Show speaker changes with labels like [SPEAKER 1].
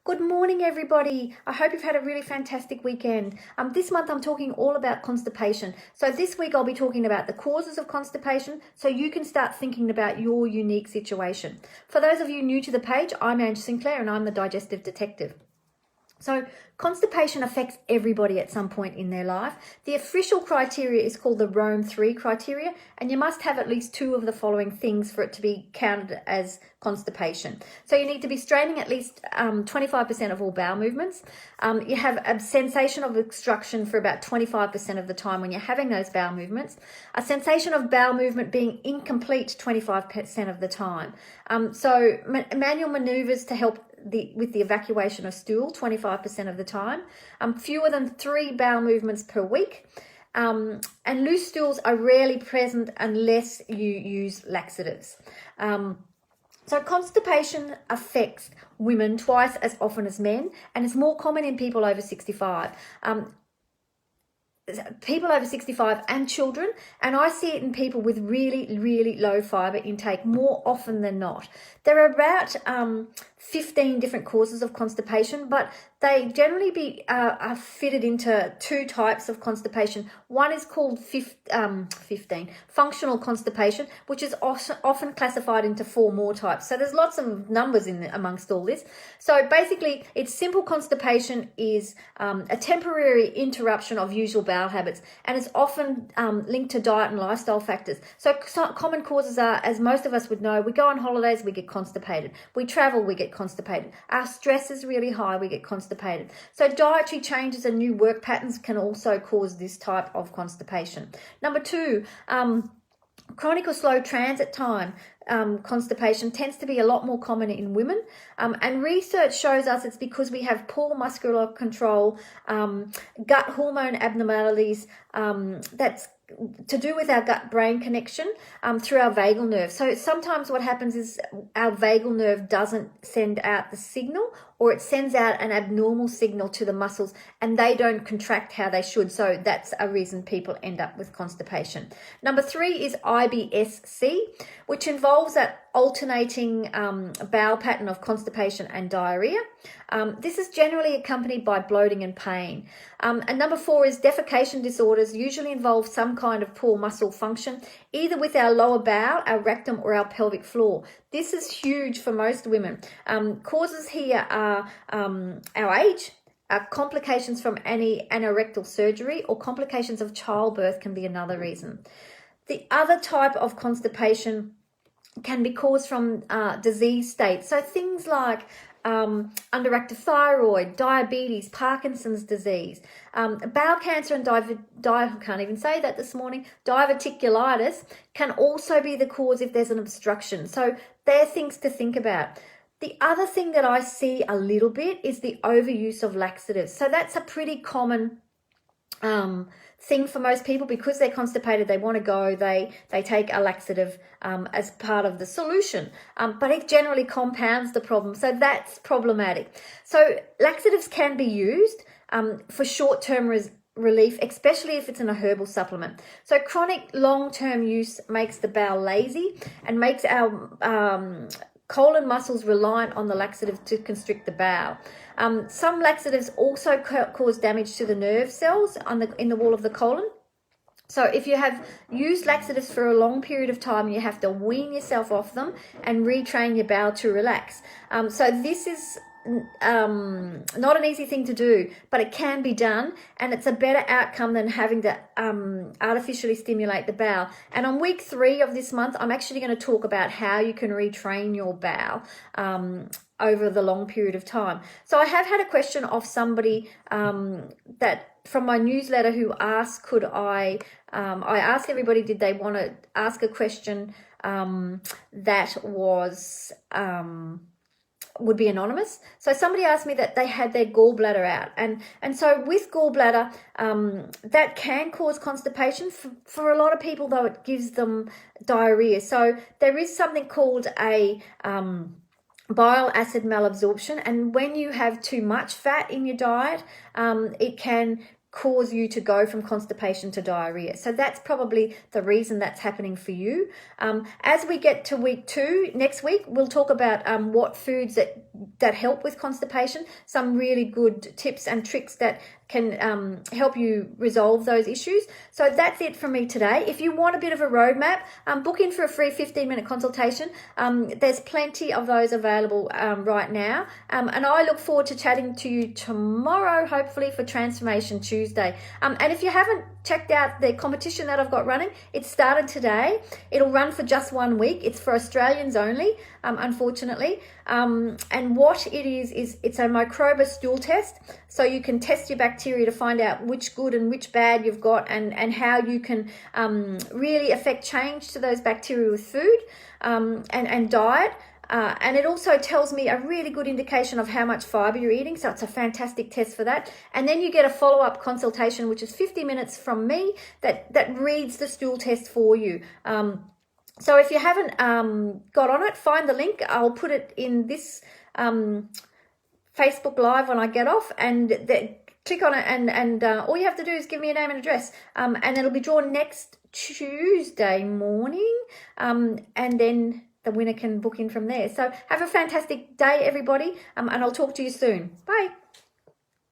[SPEAKER 1] Good morning, everybody. I hope you've had a really fantastic weekend. This month I'm talking all about constipation. So this week I'll be talking about the causes of constipation so you can start thinking about your unique situation. For those of you new to the page, I'm Ange Sinclair and I'm the Digestive Detective. So constipation affects everybody at some point in their life. The official criteria is called the Rome 3 criteria, and you must have at least 2 of the following things for it to be counted as constipation. So you need to be straining at least 25% of all bowel movements. You have a sensation of obstruction for about 25% of the time when you're having those bowel movements. A sensation of bowel movement being incomplete 25% of the time. So manual maneuvers to help with the evacuation of stool 25% of the time, fewer than 3 bowel movements per week, and loose stools are rarely present unless you use laxatives. So constipation affects women twice as often as men, and it's more common in people over 65. People over 65 and children, and I see it in people with really low fiber intake more often than not. There are about 15 different causes of constipation, but they generally are fitted into 2 types of constipation. One is called 15 functional constipation, which is often classified into 4 more types. So there's lots of numbers amongst all this. So basically, it's simple constipation is a temporary interruption of usual bowel habits, and it's often linked to diet and lifestyle factors. So common causes are, as most of us would know, we go on holidays, we get constipated. We travel, we get constipated. Our stress is really high, we get constipated. So dietary changes and new work patterns can also cause this type of constipation. Number 2, chronic or slow transit time constipation tends to be a lot more common in women, and research shows us it's because we have poor muscular control, gut hormone abnormalities, that's to do with our gut-brain connection through our vagal nerve. So sometimes what happens is our vagal nerve doesn't send out the signal, or it sends out an abnormal signal to the muscles and they don't contract how they should. So that's a reason people end up with constipation. Number 3 is IBS-C, which involves that alternating bowel pattern of constipation and diarrhea. This is generally accompanied by bloating and pain. And number 4 is defecation disorders, usually involve some kind of poor muscle function, either with our lower bowel, our rectum, or our pelvic floor. This is huge for most women. Causes here are our age, complications from any anorectal surgery, or complications of childbirth can be another reason. The other type of constipation can be caused from disease states. So things like underactive thyroid, diabetes, Parkinson's disease, bowel cancer, and I can't even say that this morning, diverticulitis can also be the cause if there's an obstruction. So they're things to think about. The other thing that I see a little bit is the overuse of laxatives. So that's a pretty common thing for most people. Because they're constipated, they want to go, they take a laxative as part of the solution, but it generally compounds the problem, so that's problematic. So laxatives can be used for short-term relief, especially if it's in a herbal supplement. So chronic long-term use makes the bowel lazy and makes our colon muscles reliant on the laxative to constrict the bowel. Some laxatives also cause damage to the nerve cells in the wall of the colon. So if you have used laxatives for a long period of time, you have to wean yourself off them and retrain your bowel to relax. So this is not an easy thing to do, but it can be done, and it's a better outcome than having to artificially stimulate the bowel. And on week 3 of this month, I'm actually going to talk about how you can retrain your bowel over the long period of time. So I have had a question of somebody that from my newsletter who asked, could I asked everybody, did they want to ask a question that was would be anonymous. So somebody asked me that they had their gallbladder out, and so with gallbladder, that can cause constipation. For a lot of people, though, it gives them diarrhea. So there is something called a bile acid malabsorption, and when you have too much fat in your diet, it can cause you to go from constipation to diarrhea. So that's probably the reason that's happening for you. As we get to week 2, next week, we'll talk about what foods that help with constipation, some really good tips and tricks that can help you resolve those issues. So that's it from me today. If you want a bit of a roadmap, book in for a free 15-minute consultation. There's plenty of those available right now. And I look forward to chatting to you tomorrow, hopefully, for Transformation Tuesday. And if you haven't checked out the competition that I've got running, it started today. It'll run for just 1 week. It's for Australians only, unfortunately. And what it is it's a microba stool test. So you can test your bacteria to find out which good and which bad you've got, and how you can really affect change to those bacteria with food and diet. And it also tells me a really good indication of how much fiber you're eating. So it's a fantastic test for that. And then you get a follow-up consultation, which is 50 minutes from me that reads the stool test for you. So if you haven't got on it, find the link. I'll put it in this Facebook Live when I get off, and click on it, and all you have to do is give me a name and address, and it'll be drawn next Tuesday morning, and then the winner can book in from there. So have a fantastic day, everybody, and I'll talk to you soon. Bye.